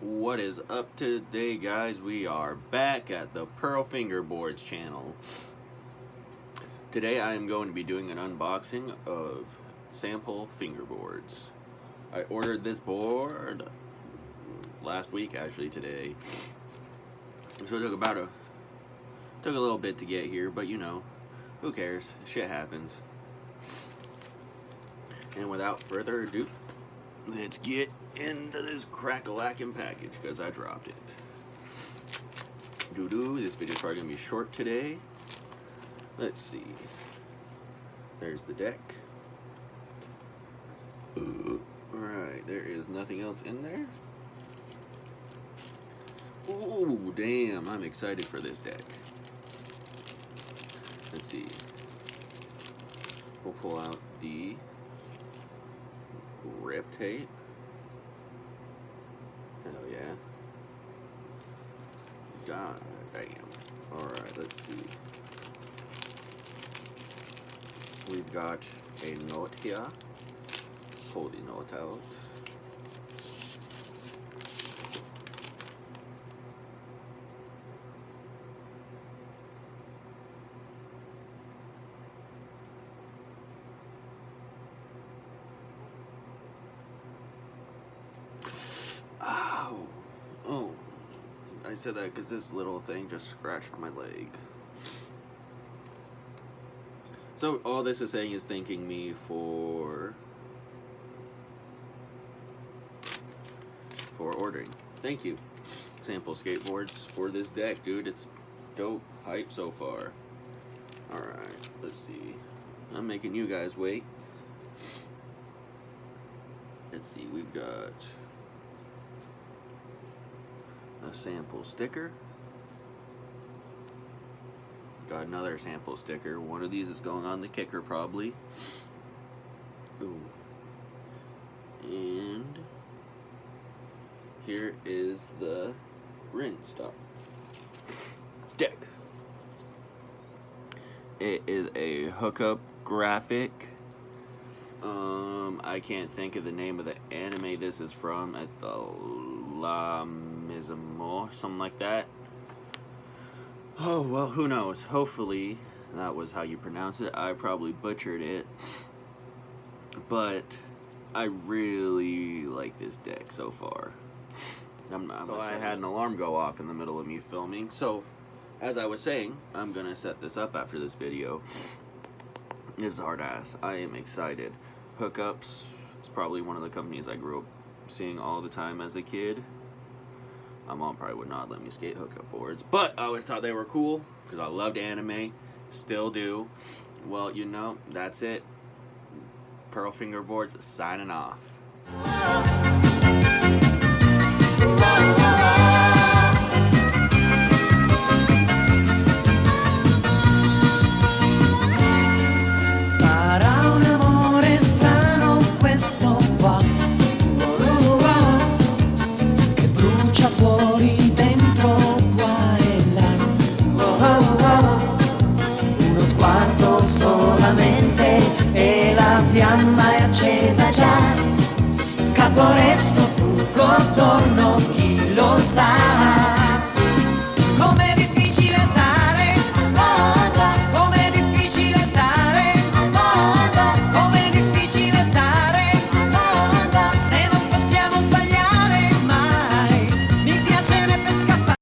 What is up today, guys? We are back at the Pearl Fingerboards channel. Today I am going to be doing an unboxing of sample fingerboards. I ordered this board last week, actually today. So it took a little bit to get here, but you know, who cares? Shit happens. And without further ado, let's get into this crack-a-lackin' package, because I dropped it. This video's probably going to be short today. Let's see. There's the deck. Alright, there is nothing else in there. Ooh, damn, I'm excited for this deck. Let's see. We'll pull out the grip tape. Hell yeah. God damn. Alright, let's see. We've got a note here. Pull the note out. Oh, I said that because this little thing just scratched on my leg. So all this is saying is thanking me for ordering. Thank you, Sample Skateboards, for this deck, dude. It's dope, hype so far. Alright, let's see. I'm making you guys wait. Let's see, we've got a sample sticker. Got another sample sticker. One of these is going on the kicker, probably. Ooh. And here is the rinse stop deck. It is a hookup graphic. I can't think of the name of the anime this is from. It's a LUMS, something like that. Oh, well, who knows? Hopefully that was how you pronounce it. I probably butchered it. But I really like this deck so far. So I had an alarm go off in the middle of me filming. So, as I was saying, I'm going to set this up after this video. This is hard ass. I am excited. Hookups is probably one of the companies I grew up seeing all the time as a kid. My mom probably would not let me skate hookup boards, but I always thought they were cool because I loved anime. Still do. Well, you know, that's it. Pearl Fingerboards signing off.